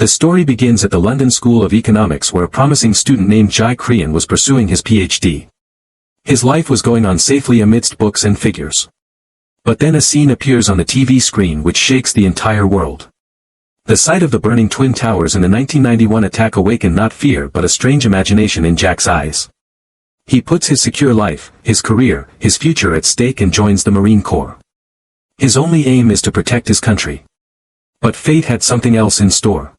The story begins at the London School of Economics, where a promising student named Jai Krian was pursuing his PhD. His life was going on safely amidst books and figures. But then a scene appears on the TV screen which shakes the entire world. The sight of the burning Twin Towers in the 1991 attack awakened not fear but a strange imagination in Jack's eyes. He puts his secure life, his career, his future at stake and joins the Marine Corps. His only aim is to protect his country. But fate had something else in store.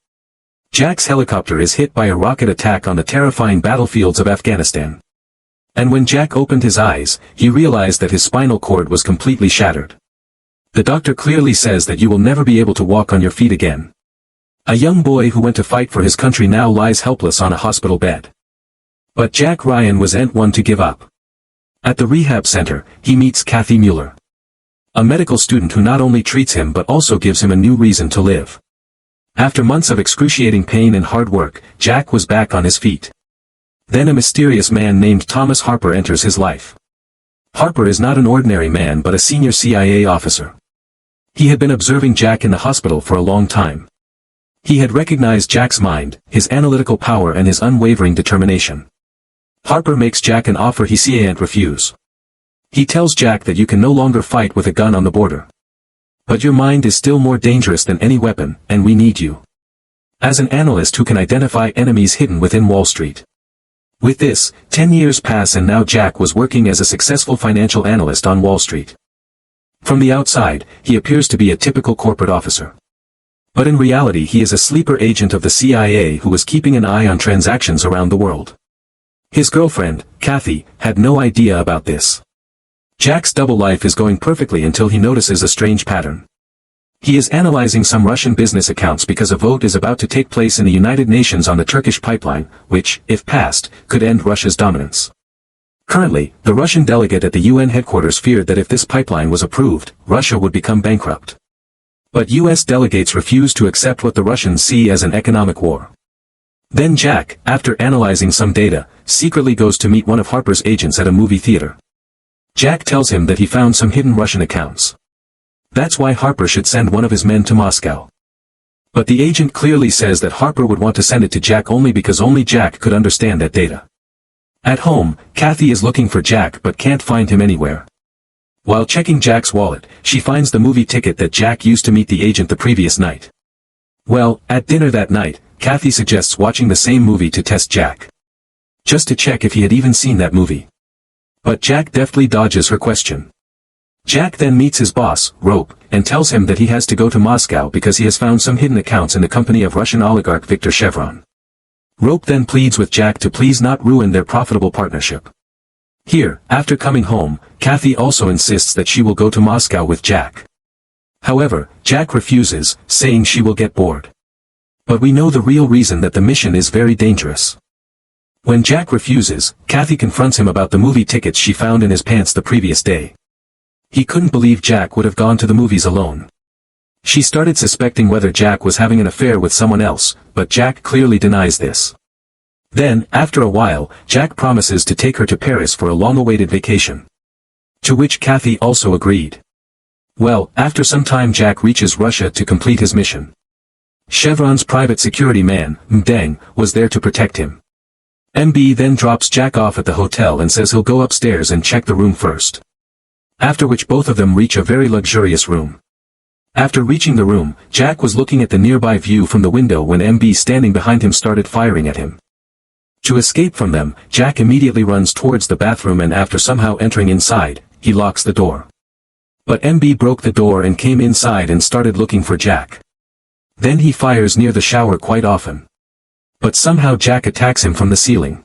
Jack's helicopter is hit by a rocket attack on the terrifying battlefields of Afghanistan. And when Jack opened his eyes, he realized that his spinal cord was completely shattered. The doctor clearly says that you will never be able to walk on your feet again. A young boy who went to fight for his country now lies helpless on a hospital bed. But Jack Ryan wasn't one to give up. At the rehab center, he meets Kathy Mueller, a medical student who not only treats him but also gives him a new reason to live. After months of excruciating pain and hard work, Jack was back on his feet. Then a mysterious man named Thomas Harper enters his life. Harper is not an ordinary man but a senior CIA officer. He had been observing Jack in the hospital for a long time. He had recognized Jack's mind, his analytical power and his unwavering determination. Harper makes Jack an offer he can't refuse. He tells Jack that you can no longer fight with a gun on the border. But your mind is still more dangerous than any weapon, and we need you as an analyst who can identify enemies hidden within Wall Street. With this, 10 years pass and now Jack was working as a successful financial analyst on Wall Street. From the outside, he appears to be a typical corporate officer. But in reality he is a sleeper agent of the CIA who was keeping an eye on transactions around the world. His girlfriend, Kathy, had no idea about this. Jack's double life is going perfectly until he notices a strange pattern. He is analyzing some Russian business accounts because a vote is about to take place in the United Nations on the Turkish pipeline, which, if passed, could end Russia's dominance. Currently, the Russian delegate at the UN headquarters feared that if this pipeline was approved, Russia would become bankrupt. But US delegates refuse to accept what the Russians see as an economic war. Then Jack, after analyzing some data, secretly goes to meet one of Harper's agents at a movie theater. Jack tells him that he found some hidden Russian accounts. That's why Harper should send one of his men to Moscow. But the agent clearly says that Harper would want to send it to Jack only because only Jack could understand that data. At home, Kathy is looking for Jack but can't find him anywhere. While checking Jack's wallet, she finds the movie ticket that Jack used to meet the agent the previous night. Well, at dinner that night, Kathy suggests watching the same movie to test Jack. Just to check if he had even seen that movie. But Jack deftly dodges her question. Jack then meets his boss, Rope, and tells him that he has to go to Moscow because he has found some hidden accounts in the company of Russian oligarch Viktor Chevron. Rope then pleads with Jack to please not ruin their profitable partnership. Here, after coming home, Kathy also insists that she will go to Moscow with Jack. However, Jack refuses, saying she will get bored. But we know the real reason that the mission is very dangerous. When Jack refuses, Kathy confronts him about the movie tickets she found in his pants the previous day. He couldn't believe Jack would have gone to the movies alone. She started suspecting whether Jack was having an affair with someone else, but Jack clearly denies this. Then, after a while, Jack promises to take her to Paris for a long-awaited vacation. To which Kathy also agreed. Well, after some time Jack reaches Russia to complete his mission. Chevron's private security man, Mdeng, was there to protect him. MB then drops Jack off at the hotel and says he'll go upstairs and check the room first. After which both of them reach a very luxurious room. After reaching the room, Jack was looking at the nearby view from the window when MB standing behind him started firing at him. To escape from them, Jack immediately runs towards the bathroom and after somehow entering inside, he locks the door. But MB broke the door and came inside and started looking for Jack. Then he fires near the shower quite often. But somehow Jack attacks him from the ceiling.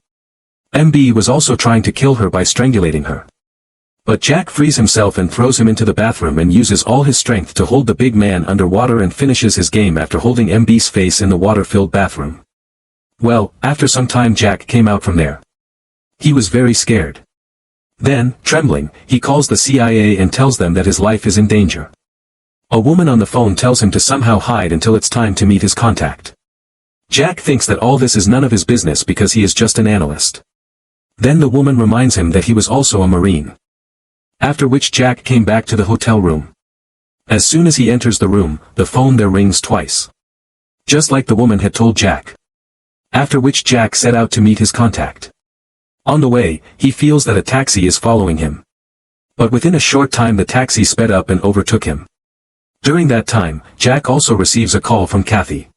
MB was also trying to kill her by strangulating her. But Jack frees himself and throws him into the bathroom and uses all his strength to hold the big man underwater and finishes his game after holding MB's face in the water-filled bathroom. Well, after some time Jack came out from there. He was very scared. Then, trembling, he calls the CIA and tells them that his life is in danger. A woman on the phone tells him to somehow hide until it's time to meet his contact. Jack thinks that all this is none of his business because he is just an analyst. Then the woman reminds him that he was also a Marine. After which Jack came back to the hotel room. As soon as he enters the room, the phone there rings twice. just like the woman had told Jack. After which Jack set out to meet his contact. On the way, he feels that a taxi is following him. But within a short time the taxi sped up and overtook him. During that time, Jack also receives a call from Kathy.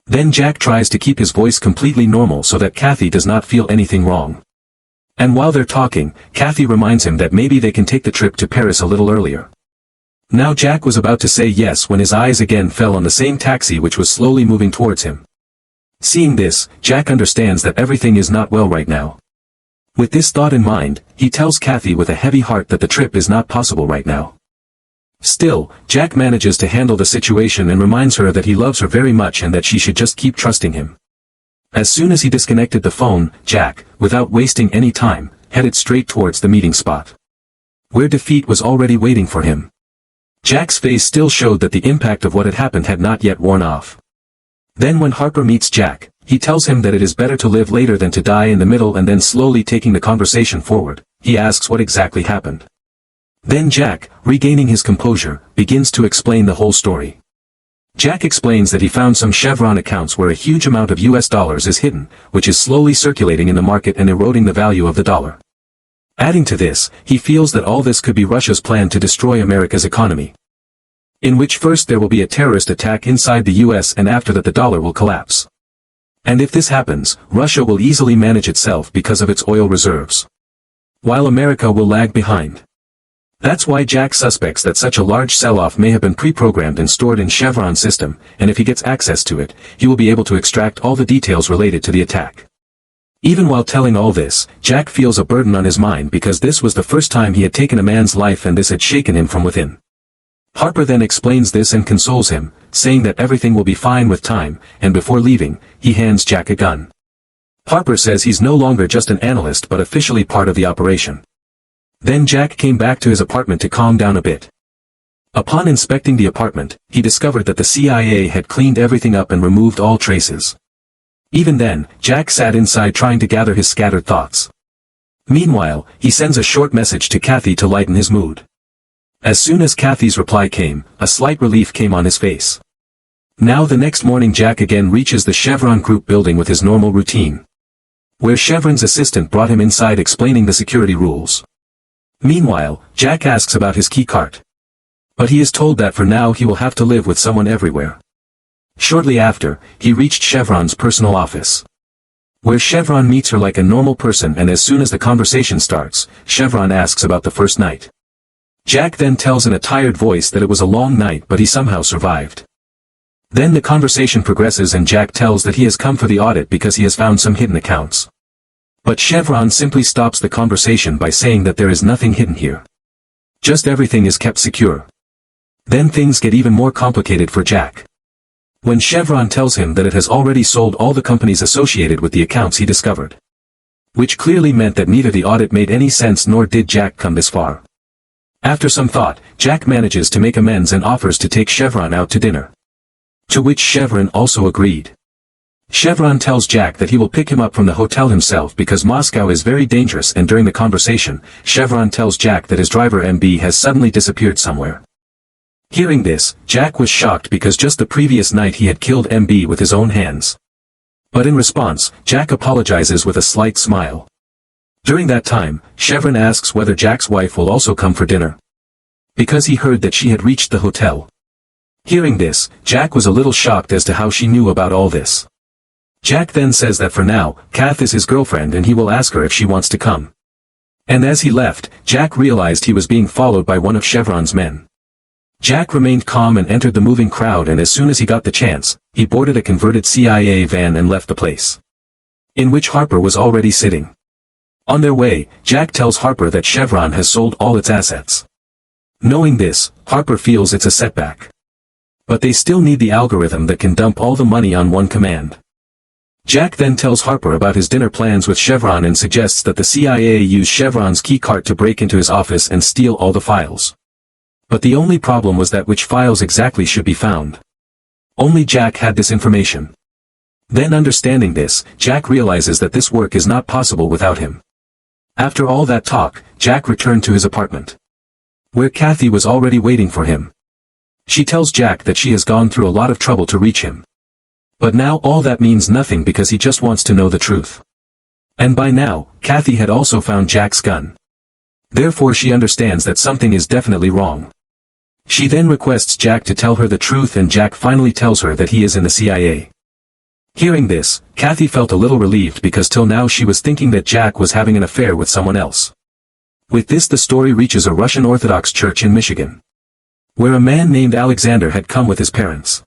Then Jack tries to keep his voice completely normal so that Kathy does not feel anything wrong. And while they're talking, Kathy reminds him that maybe they can take the trip to Paris a little earlier. Now Jack was about to say yes when his eyes again fell on the same taxi which was slowly moving towards him. Seeing this, Jack understands that everything is not well right now. With this thought in mind, he tells Kathy with a heavy heart that the trip is not possible right now. Still, Jack manages to handle the situation and reminds her that he loves her very much and that she should just keep trusting him. As soon as he disconnected the phone, Jack, without wasting any time, headed straight towards the meeting spot, where defeat was already waiting for him. Jack's face still showed that the impact of what had happened had not yet worn off. Then when Harper meets Jack, he tells him that it is better to live later than to die in the middle, and then slowly taking the conversation forward, he asks what exactly happened. Then Jack, regaining his composure, begins to explain the whole story. Jack explains that he found some Chevron accounts where a huge amount of US dollars is hidden, which is slowly circulating in the market and eroding the value of the dollar. Adding to this, he feels that all this could be Russia's plan to destroy America's economy, in which first there will be a terrorist attack inside the US and after that the dollar will collapse. And if this happens, Russia will easily manage itself because of its oil reserves, while America will lag behind. That's why Jack suspects that such a large sell-off may have been pre-programmed and stored in Chevron's system, and if he gets access to it, he will be able to extract all the details related to the attack. Even while telling all this, Jack feels a burden on his mind because this was the first time he had taken a man's life and this had shaken him from within. Harper then explains this and consoles him, saying that everything will be fine with time, and before leaving, he hands Jack a gun. Harper says he's no longer just an analyst but officially part of the operation. Then Jack came back to his apartment to calm down a bit. Upon inspecting the apartment, he discovered that the CIA had cleaned everything up and removed all traces. Even then, Jack sat inside trying to gather his scattered thoughts. Meanwhile, he sends a short message to Kathy to lighten his mood. As soon as Kathy's reply came, a slight relief came on his face. Now the next morning Jack again reaches the Chevron Group building with his normal routine, where Chevron's assistant brought him inside explaining the security rules. Meanwhile, Jack asks about his key card, but he is told that for now he will have to live with someone everywhere. Shortly after, he reached Chevron's personal office, where Chevron meets her like a normal person, and as soon as the conversation starts, Chevron asks about the first night. Jack then tells in a tired voice that it was a long night but he somehow survived. Then the conversation progresses and Jack tells that he has come for the audit because he has found some hidden accounts. But Chevron simply stops the conversation by saying that there is nothing hidden here. Just everything is kept secure. Then things get even more complicated for Jack, when Chevron tells him that it has already sold all the companies associated with the accounts he discovered. Which clearly meant that neither the audit made any sense nor did Jack come this far. After some thought, Jack manages to make amends and offers to take Chevron out to dinner, to which Chevron also agreed. Chevron tells Jack that he will pick him up from the hotel himself because Moscow is very dangerous, and during the conversation, Chevron tells Jack that his driver MB has suddenly disappeared somewhere. Hearing this, Jack was shocked because just the previous night he had killed MB with his own hands. But in response, Jack apologizes with a slight smile. During that time, Chevron asks whether Jack's wife will also come for dinner, because he heard that she had reached the hotel. Hearing this, Jack was a little shocked as to how she knew about all this. Jack then says that for now, Kath is his girlfriend and he will ask her if she wants to come. And as he left, Jack realized he was being followed by one of Chevron's men. Jack remained calm and entered the moving crowd, and as soon as he got the chance, he boarded a converted CIA van and left the place, in which Harper was already sitting. On their way, Jack tells Harper that Chevron has sold all its assets. Knowing this, Harper feels it's a setback, but they still need the algorithm that can dump all the money on one command. Jack then tells Harper about his dinner plans with Chevron and suggests that the CIA use Chevron's keycard to break into his office and steal all the files. But the only problem was that which files exactly should be found. Only Jack had this information. Then understanding this, Jack realizes that this work is not possible without him. After all that talk, Jack returned to his apartment, where Kathy was already waiting for him. She tells Jack that she has gone through a lot of trouble to reach him, But now all that means nothing because he just wants to know the truth. And by now, Kathy had also found Jack's gun. Therefore she understands that something is definitely wrong. She then requests Jack to tell her the truth, and Jack finally tells her that he is in the CIA. Hearing this, Kathy felt a little relieved because till now she was thinking that Jack was having an affair with someone else. With this, the story reaches a Russian Orthodox church in Michigan, where a man named Alexander had come with his parents.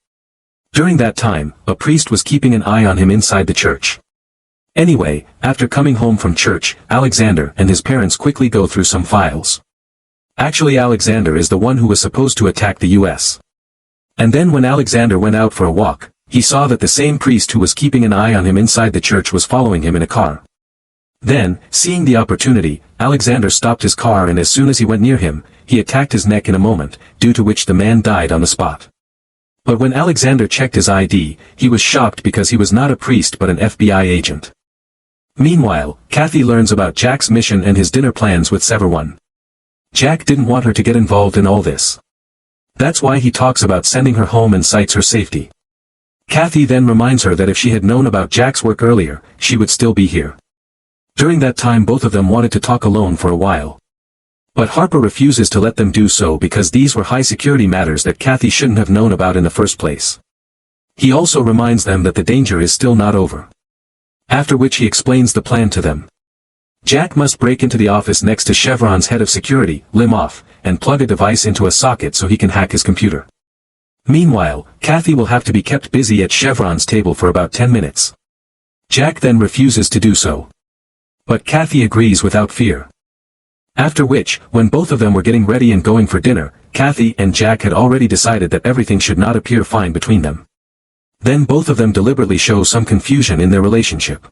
During that time, a priest was keeping an eye on him inside the church. Anyway, after coming home from church, Alexander and his parents quickly go through some files. Actually, Alexander is the one who was supposed to attack the US. And then when Alexander went out for a walk, he saw that the same priest who was keeping an eye on him inside the church was following him in a car. Then, seeing the opportunity, Alexander stopped his car, and as soon as he went near him, he attacked his neck in a moment, due to which the man died on the spot. But when Alexander checked his ID, he was shocked because he was not a priest but an FBI agent. Meanwhile, Kathy learns about Jack's mission and his dinner plans with everyone. Jack didn't want her to get involved in all this. That's why he talks about sending her home and cites her safety. Kathy then reminds her that if she had known about Jack's work earlier, she would still be here. During that time both of them wanted to talk alone for a while. But Harper refuses to let them do so because these were high security matters that Kathy shouldn't have known about in the first place. He also reminds them that the danger is still not over. After which he explains the plan to them. Jack must break into the office next to Chevron's head of security, Limoff, and plug a device into a socket so he can hack his computer. Meanwhile, Kathy will have to be kept busy at Chevron's table for about 10 minutes. Jack then refuses to do so. But Kathy agrees without fear. After which, when both of them were getting ready and going for dinner, Kathy and Jack had already decided that everything should not appear fine between them. Then both of them deliberately show some confusion in their relationship.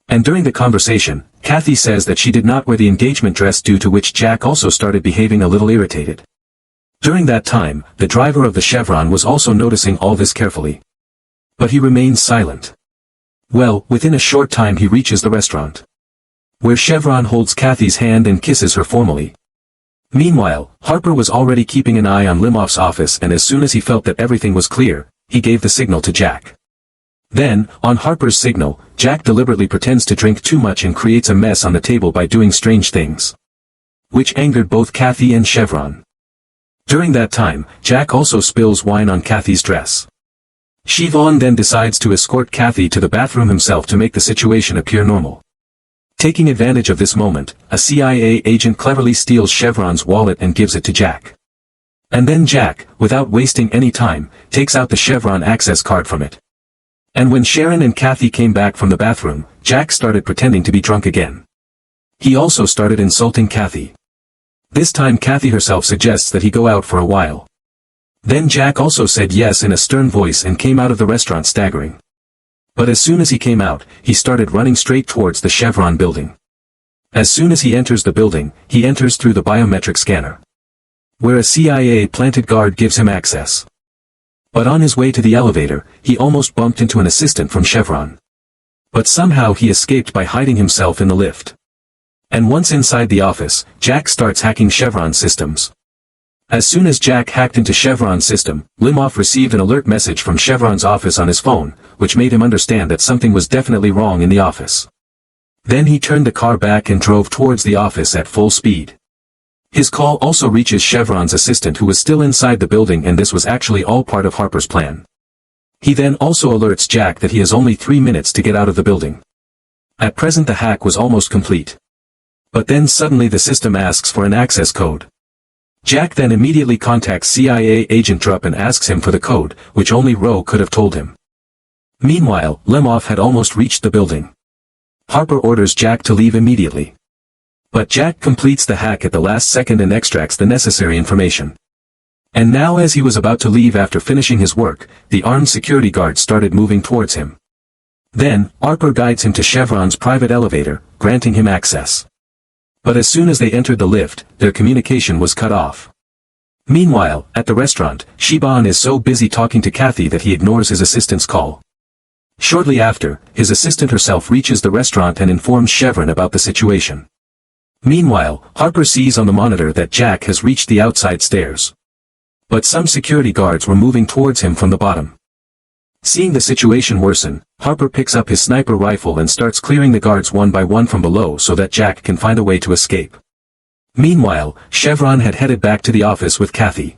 And during the conversation, Kathy says that she did not wear the engagement dress, due to which Jack also started behaving a little irritated. During that time, the driver of the Chevron was also noticing all this carefully. But he remains silent. Well, within a short time he reaches the restaurant, where Chevron holds Kathy's hand and kisses her formally. Meanwhile, Harper was already keeping an eye on Limoff's office, and as soon as he felt that everything was clear, he gave the signal to Jack. Then, on Harper's signal, Jack deliberately pretends to drink too much and creates a mess on the table by doing strange things, which angered both Kathy and Chevron. During that time, Jack also spills wine on Kathy's dress. Chevron then decides to escort Kathy to the bathroom himself to make the situation appear normal. Taking advantage of this moment, a CIA agent cleverly steals Chevron's wallet and gives it to Jack. And then Jack, without wasting any time, takes out the Chevron access card from it. And when Sharon and Kathy came back from the bathroom, Jack started pretending to be drunk again. He also started insulting Kathy. This time Kathy herself suggests that he go out for a while. Then Jack also said yes in a stern voice and came out of the restaurant staggering. But as soon as he came out, he started running straight towards the Chevron building. As soon as he enters the building, he enters through the biometric scanner, where a CIA planted guard gives him access. But on his way to the elevator, he almost bumped into an assistant from Chevron. But somehow he escaped by hiding himself in the lift. And once inside the office, Jack starts hacking Chevron's systems. As soon as Jack hacked into Chevron's system, Limoff received an alert message from Chevron's office on his phone, which made him understand that something was definitely wrong in the office. Then he turned the car back and drove towards the office at full speed. His call also reaches Chevron's assistant, who was still inside the building, and this was actually all part of Harper's plan. He then also alerts Jack that he has only 3 minutes to get out of the building. At present the hack was almost complete. But then suddenly the system asks for an access code. Jack then immediately contacts CIA agent Drupp and asks him for the code, which only Rowe could have told him. Meanwhile, Limoff had almost reached the building. Harper orders Jack to leave immediately. But Jack completes the hack at the last second and extracts the necessary information. And now as he was about to leave after finishing his work, the armed security guard started moving towards him. Then, Harper guides him to Chevron's private elevator, granting him access. But as soon as they entered the lift, their communication was cut off. Meanwhile, at the restaurant, Chevron is so busy talking to Kathy that he ignores his assistant's call. Shortly after, his assistant herself reaches the restaurant and informs Chevron about the situation. Meanwhile, Harper sees on the monitor that Jack has reached the outside stairs. But some security guards were moving towards him from the bottom. Seeing the situation worsen, Harper picks up his sniper rifle and starts clearing the guards one by one from below so that Jack can find a way to escape. Meanwhile, Chevron had headed back to the office with Kathy.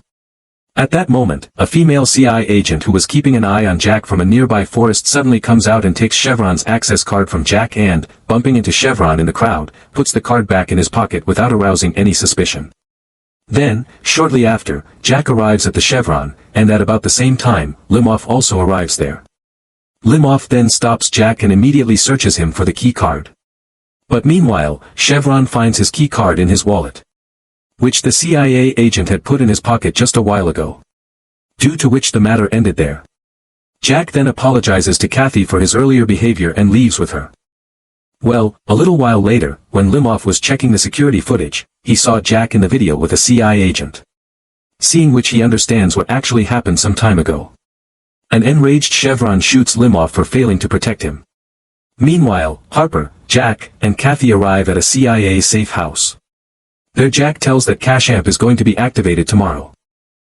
At that moment, a female CI agent who was keeping an eye on Jack from a nearby forest suddenly comes out and takes Chevron's access card from Jack and, bumping into Chevron in the crowd, puts the card back in his pocket without arousing any suspicion. Then, shortly after, Jack arrives at the Chevron, and at about the same time, Limoff also arrives there. Limoff then stops Jack and immediately searches him for the key card. But meanwhile, Chevron finds his key card in his wallet, which the CIA agent had put in his pocket just a while ago. Due to which the matter ended there. Jack then apologizes to Kathy for his earlier behavior and leaves with her. Well, a little while later, when Limoff was checking the security footage, he saw Jack in the video with a CI agent. Seeing which he understands what actually happened some time ago. An enraged Chevron shoots Limoff for failing to protect him. Meanwhile, Harper, Jack, and Kathy arrive at a CIA safe house. There Jack tells that Cash Amp is going to be activated tomorrow.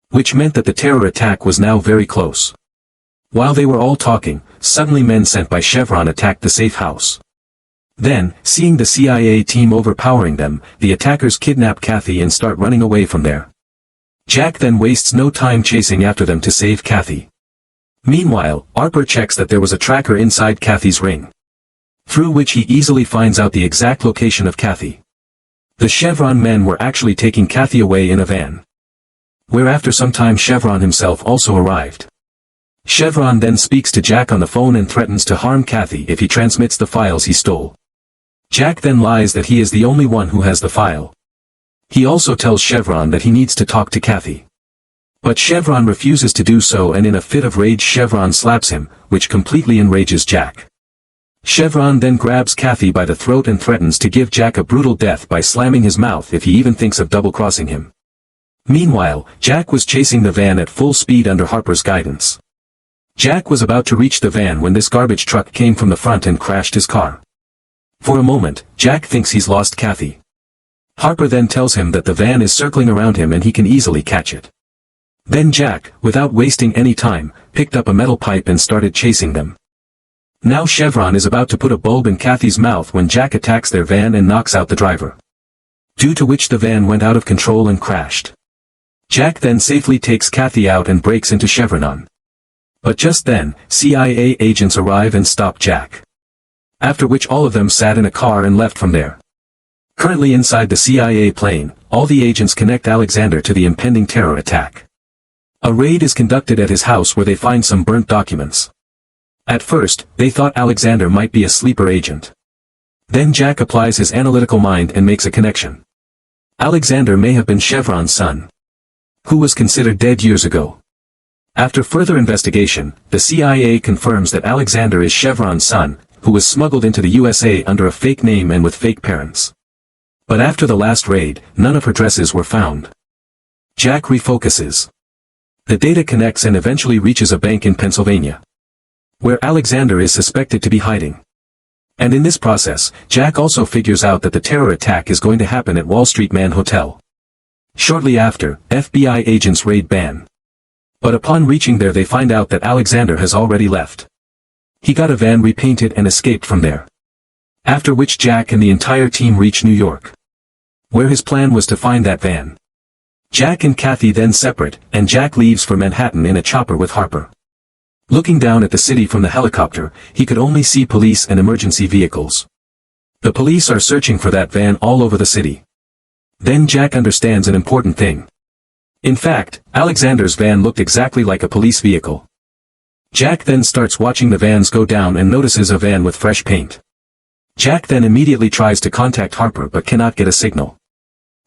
Which meant that the terror attack was now very close. While they were all talking, suddenly men sent by Chevron attacked the safe house. Then, seeing the CIA team overpowering them, the attackers kidnap Kathy and start running away from there. Jack then wastes no time chasing after them to save Kathy. Meanwhile, Harper checks that there was a tracker inside Kathy's ring, through which he easily finds out the exact location of Kathy. The Chevron men were actually taking Kathy away in a van. Where after some time Chevron himself also arrived. Chevron then speaks to Jack on the phone and threatens to harm Kathy if he transmits the files he stole. Jack then lies that he is the only one who has the file. He also tells Chevron that he needs to talk to Kathy. But Chevron refuses to do so, and in a fit of rage Chevron slaps him, which completely enrages Jack. Chevron then grabs Kathy by the throat and threatens to give Jack a brutal death by slamming his mouth if he even thinks of double-crossing him. Meanwhile, Jack was chasing the van at full speed under Harper's guidance. Jack was about to reach the van when this garbage truck came from the front and crashed his car. For a moment, Jack thinks he's lost Kathy. Harper then tells him that the van is circling around him and he can easily catch it. Then Jack, without wasting any time, picked up a metal pipe and started chasing them. Now Chevron is about to put a bulb in Kathy's mouth when Jack attacks their van and knocks out the driver. Due to which the van went out of control and crashed. Jack then safely takes Kathy out and breaks into Chevron. But just then, CIA agents arrive and stop Jack. After which all of them sat in a car and left from there. Currently inside the CIA plane, all the agents connect Alexander to the impending terror attack. A raid is conducted at his house where they find some burnt documents. At first, they thought Alexander might be a sleeper agent. Then Jack applies his analytical mind and makes a connection. Alexander may have been Chevron's son, who was considered dead years ago. After further investigation, the CIA confirms that Alexander is Chevron's son, who was smuggled into the USA under a fake name and with fake parents. But after the last raid, none of her dresses were found. Jack refocuses. The data connects and eventually reaches a bank in Pennsylvania, where Alexander is suspected to be hiding. And in this process, Jack also figures out that the terror attack is going to happen at Wall Street Man Hotel. Shortly after, FBI agents raid Ban. But upon reaching there they find out that Alexander has already left. He got a van repainted and escaped from there. After which Jack and the entire team reach New York, where his plan was to find that van. Jack and Kathy then separate, and Jack leaves for Manhattan in a chopper with Harper. Looking down at the city from the helicopter, he could only see police and emergency vehicles. The police are searching for that van all over the city. Then Jack understands an important thing. In fact, Alexander's van looked exactly like a police vehicle. Jack then starts watching the vans go down and notices a van with fresh paint. Jack then immediately tries to contact Harper but cannot get a signal.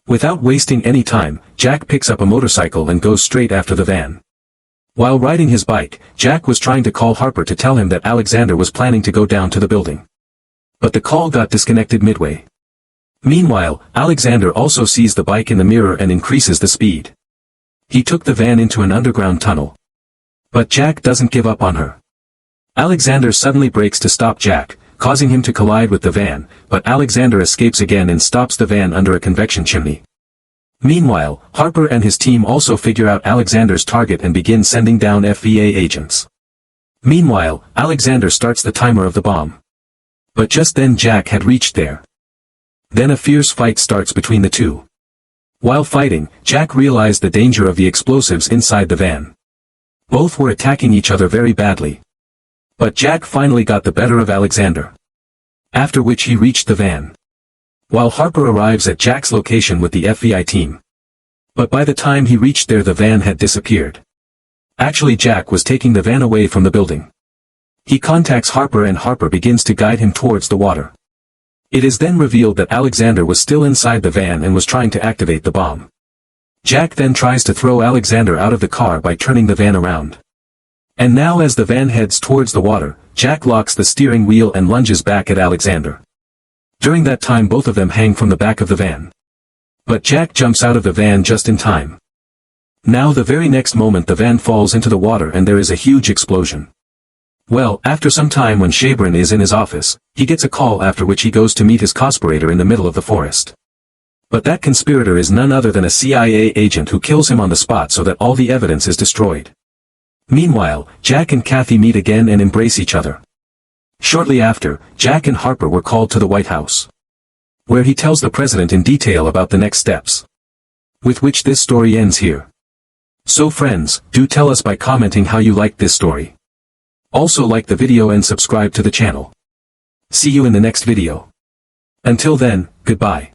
Without wasting any time, Jack picks up a motorcycle and goes straight after the van. While riding his bike, Jack was trying to call Harper to tell him that Alexander was planning to go down to the building. But the call got disconnected midway. Meanwhile, Alexander also sees the bike in the mirror and increases the speed. He took the van into an underground tunnel. But Jack doesn't give up on her. Alexander suddenly brakes to stop Jack, causing him to collide with the van, but Alexander escapes again and stops the van under a convection chimney. Meanwhile, Harper and his team also figure out Alexander's target and begin sending down FVA agents. Meanwhile, Alexander starts the timer of the bomb. But just then Jack had reached there. Then a fierce fight starts between the two. While fighting, Jack realized the danger of the explosives inside the van. Both were attacking each other very badly. But Jack finally got the better of Alexander. After which he reached the van. While Harper arrives at Jack's location with the FBI team. But by the time he reached there the van had disappeared. Actually Jack was taking the van away from the building. He contacts Harper and Harper begins to guide him towards the water. It is then revealed that Alexander was still inside the van and was trying to activate the bomb. Jack then tries to throw Alexander out of the car by turning the van around. And now as the van heads towards the water, Jack locks the steering wheel and lunges back at Alexander. During that time both of them hang from the back of the van. But Jack jumps out of the van just in time. Now the very next moment the van falls into the water and there is a huge explosion. Well, after some time when Shabrin is in his office, he gets a call after which he goes to meet his conspirator in the middle of the forest. But that conspirator is none other than a CIA agent who kills him on the spot so that all the evidence is destroyed. Meanwhile, Jack and Kathy meet again and embrace each other. Shortly after, Jack and Harper were called to the White House, where he tells the president in detail about the next steps. With which this story ends here. So friends, do tell us by commenting how you liked this story. Also like the video and subscribe to the channel. See you in the next video. Until then, goodbye.